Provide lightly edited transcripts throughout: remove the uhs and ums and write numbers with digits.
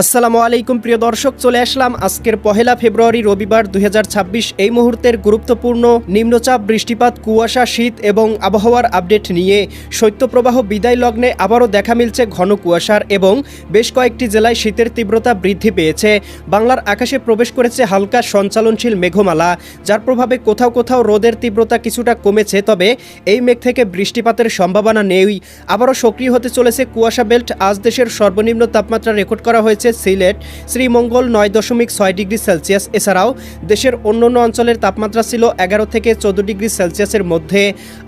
আসসালামু আলাইকুম প্রিয় দর্শক, চলে আসলাম আজকের 1 ফেব্রুয়ারি রবিবার 2026 এই মুহূর্তের গুরুত্বপূর্ণ নিম্নচাপ, বৃষ্টিপাত, কুয়াশা, শীত এবং আবহাওয়ার আপডেট নিয়ে। শৈত্যপ্রবাহ বিদায় লগ্নে আবারও দেখা মিলছে ঘন কুয়াশার এবং বেশ কয়েকটি জেলায় শীতের তীব্রতা বৃদ্ধি পেয়েছে। বাংলার আকাশে প্রবেশ করেছে হালকা সঞ্চালনশীল মেঘমালা, যার প্রভাবে কোথাও কোথাও রোদের তীব্রতা কিছুটা কমেছে, তবে এই মেঘ থেকে বৃষ্টিপাতের সম্ভাবনা নেই। আবারও সক্রিয় হতে চলেছে কুয়াশা বেল্ট। আজ দেশের সর্বনিম্ন তাপমাত্রা রেকর্ড করা হয়েছে সিলেট শ্রীমঙ্গল 9.6 ডিগ্রি সেলসিয়াস। এছাড়াও দেশের অন্যান্য অঞ্চলের তাপমাত্রা ছিল 11 থেকে 14 ডিগ্রি সেলসিয়াসের মধ্যে।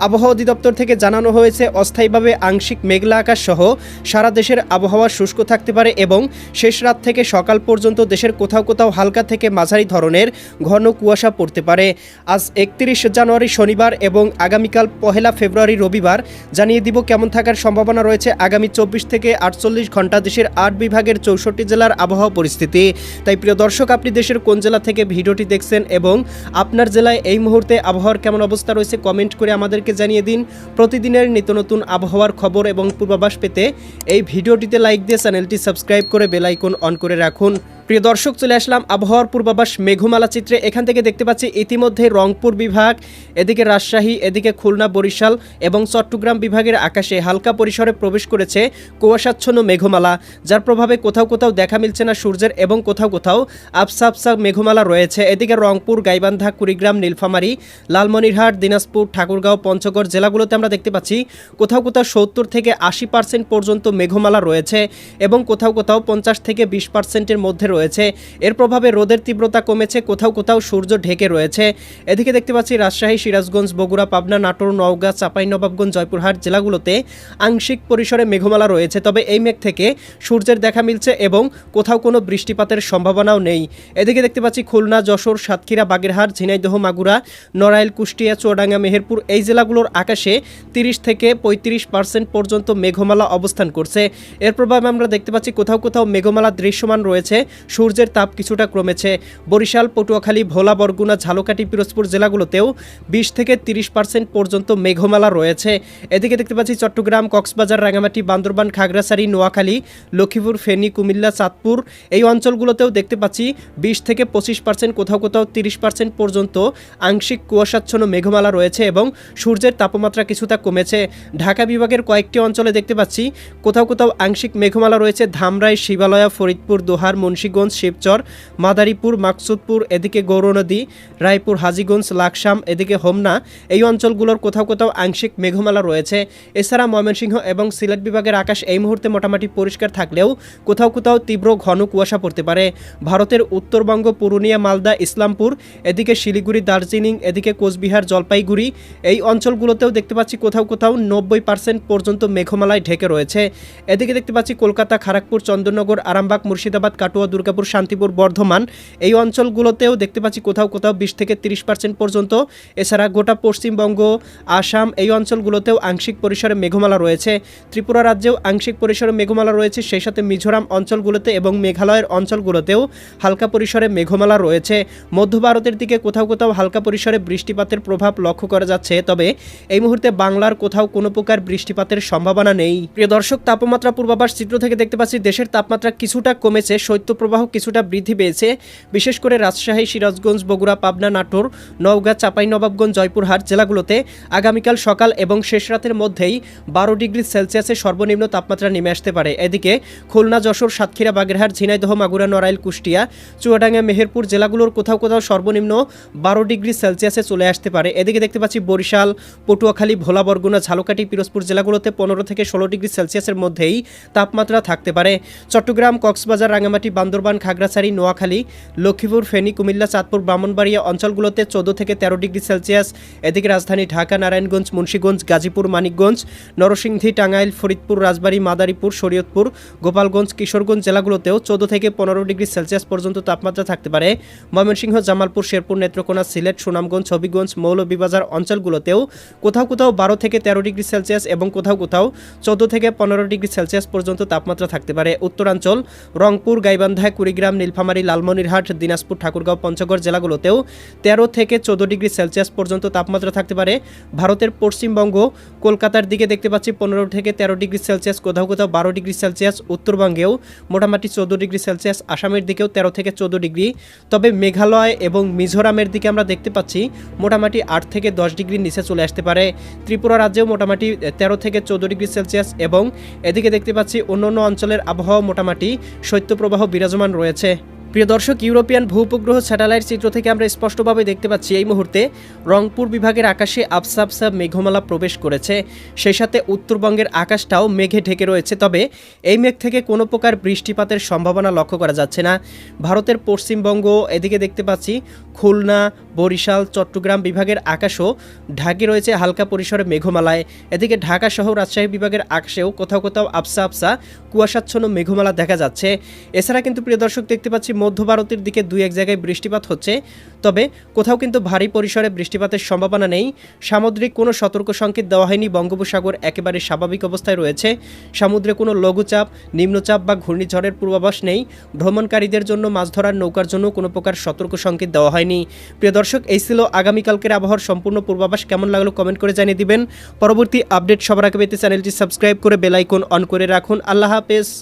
আবহাওয়া অধিদপ্তর থেকে জানানো হয়েছে অস্থায়ীভাবে আংশিক মেঘলা আকাশ সহ সারা দেশের আবহাওয়া শুষ্ক থাকতে পারে এবং শেষ রাত থেকে সকাল পর্যন্ত দেশের কোথাও কোথাও হালকা থেকে মাঝারি ধরনের ঘন কুয়াশা পড়তে পারে। আজ 31 জানুয়ারি শনিবার এবং আগামীকাল 1 ফেব্রুয়ারি রবিবার জানিয়ে দিব কেমন থাকার সম্ভাবনা রয়েছে আগামী 24 থেকে 48 ঘন্টা দেশের 8 বিভাগের 64 জেলার আবহাওয়া পরিস্থিতি। তাই প্রিয় দর্শক, আপনি দেশের কোন জেলা থেকে ভিডিওটি দেখছেন এবং আপনার জেলায় এই মুহূর্তে আবহাওয়ার কেমন অবস্থা রয়েছে কমেন্ট করে আমাদেরকে জানিয়ে দিন। প্রতিদিনের নিত্য নতুন আবহাওয়ার খবর এবং পূর্বাভাস পেতে এই ভিডিওটিতে লাইক দিয়ে চ্যানেলটি সাবস্ক্রাইব করে বেল আইকন অন করে রাখুন। প্রিয় দর্শক, চলে আসলাম আবহাওয়ার পূর্বাভাস মেঘমালা চিত্রে। এখান থেকে দেখতে পাচ্ছি ইতিমধ্যে রংপুর বিভাগ, এদিকে রাজশাহী, এদিকে খুলনা, বরিশাল এবং চট্টগ্রাম বিভাগের আকাশে হালকা পরিসরে প্রবেশ করেছে কুয়াশাচ্ছন্ন মেঘমালা, যার প্রভাবে কোথাও কোথাও দেখা মিলছে না সূর্যের এবং কোথাও কোথাও আবসা আবসা মেঘমালা রয়েছে। এদিকে রংপুর, গাইবান্ধা, কুড়িগ্রাম, নীলফামারী, লালমনিরহাট, দিনাজপুর, ঠাকুরগাঁও, পঞ্চগড় জেলাগুলোতে আমরা দেখতে পাচ্ছি কোথাও কোথাও 70 থেকে 80% পর্যন্ত মেঘমালা রয়েছে এবং কোথাও কোথাও 50 থেকে 20%-এর মধ্যে রয়েছে। এর প্রভাবে রোদের তীব্রতা কমেছে, কোথাও কোথাও সূর্য ঢেকে রয়েছে। এদিকে দেখতে পাচ্ছি রাজশাহী, সিরাজগঞ্জ, বগুড়া, পাবনা, নাটোর, নওগাঁ, চাঁপাইনবাবগঞ্জ, জয়পুরহাট জেলাগুলোতে আংশিক পরিসরে মেঘমালা রয়েছে, তবে এই মেঘ থেকে সূর্যের দেখা মিলছে এবং কোথাও কোনো বৃষ্টিপাতের সম্ভাবনাও নেই। এদিকে দেখতে পাচ্ছি খুলনা, যশোর, সাতক্ষীরা, বাগেরহাট, ঝিনাইদহ, মাগুরা, নড়াইল, কুষ্টিয়া, চুয়াডাঙ্গা, মেহেরপুর এই জেলাগুলোর আকাশে 30 থেকে 35% পর্যন্ত মেঘমালা অবস্থান করছে। এর প্রভাবে আমরা দেখতে পাচ্ছি কোথাও কোথাও মেঘমালা দৃশ্যমান রয়েছে, সূর্যের তাপ কিছুটা কমেছে। বরিশাল, পটুয়াখালী, ভোলা, বরগুনা, ঝালকাঠি, পিরোজপুর জেলাগুলোতেও 20 থেকে 30% পর্যন্ত মেঘমালা রয়েছে। এদিকে দেখতে পাচ্ছি চট্টগ্রাম, কক্সবাজার, রাঙামাটি, বান্দরবান, খাগড়াছড়ি, নোয়াখালী, লক্ষ্মীপুর, ফেনী, কুমিল্লা, চাঁদপুর এই অঞ্চলগুলোতেও দেখতে পাচ্ছি 20 থেকে 25%, কোথাও কোথাও 30% পর্যন্ত আংশিক কুয়াশাচ্ছন্ন মেঘমালা রয়েছে এবং সূর্যের তাপমাত্রা কিছুটা কমেছে। ঢাকা বিভাগের কয়েকটি অঞ্চলে দেখতে পাচ্ছি কোথাও কোথাও আংশিক মেঘমালা রয়েছে। ধামরাই, শিবালয়া, ফরিদপুর, দোহার, মুন্সিগঞ্জ, শিবচর, মাদারীপুর, মাকসুদপুর, এদিকে গৌরনদী, রায়পুর, হাজীগঞ্জ, লাকসাম, এদিকে হোমনা এই অঞ্চলগুলোর কোথাও কোথাও আংশিক মেঘমালা রয়েছে। এছাড়া ময়মনসিংহ এবং সিলেট বিভাগের আকাশ এই মুহূর্তে মোটামুটি পরিষ্কার থাকলেও কোথাও কোথাও তীব্র ঘন কুয়াশা পড়তে পারে। ভারতের উত্তরবঙ্গ, পুরুলিয়া, মালদা, ইসলামপুর, এদিকে শিলিগুড়ি, দার্জিলিং, এদিকে কোচবিহার, জলপাইগুড়ি এই অঞ্চলগুলোতেও দেখতে পাচ্ছি কোথাও কোথাও 90% পর্যন্ত মেঘমালায় ঢেকে রয়েছে। এদিকে দেখতে পাচ্ছি কলকাতা, খড়গপুর, চন্দননগর, আরামবাগ, মুর্শিদাবাদ, কাটোয়া, দুর্গাপুর, শান্তিপুর, বর্ধমান এই অঞ্চলগুলোতেও দেখতে পাচ্ছি কোথাও কোথাও 20 থেকে 30% পর্যন্ত। এছাড়া গোটা পশ্চিমবঙ্গ, আসাম এই অঞ্চলগুলোতেও আংশিক পরিসরে মেঘমালা রয়েছে। ত্রিপুরা রাজ্যেও আংশিক পরিসরে মেঘমালা রয়েছে, সেই সাথে মিজোরাম অঞ্চলগুলোতে এবং মেঘালয়ের অঞ্চলগুলোতেও হালকা পরিসরে মেঘমালা রয়েছে। মধ্য ভারতের দিকে কোথাও কোথাও হালকা পরিসরে বৃষ্টিপাতের প্রভাব লক্ষ্য করা যাচ্ছে, তবে এই মুহূর্তে বাংলার কোথাও কোনো প্রকার বৃষ্টিপাতের সম্ভাবনা নেই। প্রিয় দর্শক, তাপমাত্রা পূর্বাভাস চিত্র থেকে দেখতে পাচ্ছি দেশের তাপমাত্রা কিছুটা কমেছে, শৈত্যপ্রবাহ কিছুটা বৃদ্ধি পেয়েছে। বিশেষ করে রাজশাহী, সিরাজগঞ্জ, বগুড়া, পাবনা, নাটোর, নওগাঁ, চাঁপাইনবাবগঞ্জ, জয়পুরহাট জেলাগুলোতে আগামীকাল সকাল এবং শেষ রাতের মধ্যেই 12 ডিগ্রি সেলসিয়াসের সর্বনিম্ন তাপমাত্রা নেমে আসতে পারে। এদিকে খুলনা, যশোর, সাতক্ষীরা, বাগেরহাট, ঝিনাইদহ, মাগুরা, নড়াইল, কুষ্টিয়া, চুয়াডাঙ্গা, মেহেরপুর জেলাগুলোর কোথাও কোথাও সর্বনিম্ন 12 ডিগ্রি সেলসিয়াসে চলে আসতে পারে। এদিকে দেখতে পাচ্ছি বরিশাল, পটুয়াখালী, ভোলা, বরগুনা, ঝালকাঠি, পিরোজপুর জেলাগুলোতে 15 থেকে 16 ডিগ্রি সেলসিয়াসের মধ্যেই তাপমাত্রা থাকতে পারে। চট্টগ্রাম, কক্সবাজার, রাঙামাটি, বান্দরবান, খাগড়াছড়ি, নোয়াখালী, লক্ষ্মীপুর, ফেনী, কুমিল্লা, চাঁদপুর, ব্রাহ্মণবাড়িয়া অঞ্চলগুলোতে 14 থেকে 13 ডিগ্রি সেলসিয়াস। এদিকে রাজধানী ঢাকা, নারায়ণগঞ্জ, মুন্সিগঞ্জ, গাজীপুর, মানিকগঞ্জ, নরসিংদী, টাঙ্গাইল, ফরিদপুর, রাজবাড়ী, মাদারীপুর, শরীয়তপুর, গোপালগঞ্জ, কিশোরগঞ্জ জেলাগুলোতেও 14 থেকে 15 ডিগ্রি সেলসিয়াস পর্যন্ত তাপমাত্রা থাকতে পারে। ময়মনসিংহ, জামালপুর, শেরপুর, নেত্রকোনা, সিলেট, সুনামগঞ্জ, হবিগঞ্জ, মৌলভীবাজার অঞ্চলগুলোতেও কোথাও কোথাও 12 থেকে 13 ডিগ্রি সেলসিয়াস এবং কোথাও কোথাও 14 থেকে 15 ডিগ্রি সেলসিয়াস পর্যন্ত তাপমাত্রা থাকতে পারে। উত্তরাঞ্চল রংপুর, গাইবান্ধা, সাতক্ষীরা, কুড়িগ্রাম, নীলফামারী, লালমনিরহাট, দিনাজপুর, ঠাকুরগাঁও, পঞ্চগড় জেলাগুলোতেও 13 থেকে 14 ডিগ্রি সেলসিয়াস পর্যন্ত তাপমাত্রা থাকতে পারে। ভারতের পশ্চিমবঙ্গ, কলকাতার দিকে দেখতে পাচ্ছি 15 থেকে 13 ডিগ্রি সেলসিয়াস, কোথাও কোথাও 12 ডিগ্রি সেলসিয়াস। উত্তরবঙ্গেও মোটামুটি 14 ডিগ্রি সেলসিয়াস, আসামের দিকেও 13 থেকে 14 ডিগ্রি। তবে মেঘালয় এবং মিজোরামের দিকে আমরা দেখতে পাচ্ছি মোটামুটি 8 থেকে 10 ডিগ্রির নিচে চলে আসতে পারে। ত্রিপুরা রাজ্যেও মোটামুটি 13 থেকে 14 ডিগ্রি সেলসিয়াস এবং এদিকে দেখতে পাচ্ছি অন্যান্য অঞ্চলের আবহাওয়া মোটামুটি শৈত্যপ্রবাহ বিরাজমান রয়েছে। প্রিয় দর্শক, ইউরোপিয়ান ভূপগ্রহ স্যাটেলাইট চিত্র থেকে আমরা স্পষ্টভাবে দেখতে পাচ্ছি এই মুহূর্তে রংপুর বিভাগের আকাশে আবসা আবসা মেঘমালা প্রবেশ করেছে। সেই সাথে উত্তরবঙ্গের আকাশটাও মেঘে ঢেকে রয়েছে। তবে এই মেঘ থেকে কোনো প্রকার বৃষ্টিপাতের সম্ভাবনা লক্ষ্য করা যাচ্ছে না। ভারতের পশ্চিমবঙ্গ, এদিকে দেখতে পাচ্ছি খুলনা, বরিশাল, চট্টগ্রাম বিভাগের আকাশও ঢাকে রয়েছে হালকা পরিসরে মেঘমালায়। এদিকে ঢাকা সহ রাজশাহী বিভাগের আকাশেও কোথাও কোথাও আবসা আবসা কুয়াশাচ্ছন্ন মেঘমালা দেখা যাচ্ছে। এছাড়া কিন্তু প্রিয় দর্শক দেখতে পাচ্ছি মধ্য ভারতের দিকে 2-1 জায়গায় বৃষ্টিপাত হচ্ছে। তবে কোথাও কিন্তু ভারী পরিসরে বৃষ্টিপাতের সম্ভাবনা নেই। সামুদ্রিক কোনো সতর্ক সংকেত দেওয়া হয়নি। বঙ্গোপসাগর একেবারে স্বাভাবিক অবস্থায় রয়েছে। সমুদ্রে কোনো লঘুচাপ, নিম্নচাপ বা ঘূর্ণিঝড়ের পূর্বাভাস নেই। ভ্রমণকারীদের জন্য, মাছ ধরার নৌকার জন্য কোনো প্রকার সতর্ক সংকেত দেওয়া হয়নি। প্রিয় দর্শক, এই ছিল আগামীকালকের আবহাওয়ার সম্পূর্ণ পূর্বাভাস। কেমন লাগলো কমেন্ট করে জানিয়ে দিবেন। পরবর্তী আপডেট সবার আগে পেতে চ্যানেলটি সাবস্ক্রাইব করে বেল আইকন অন করে রাখুন। আল্লাহ হাফেজ।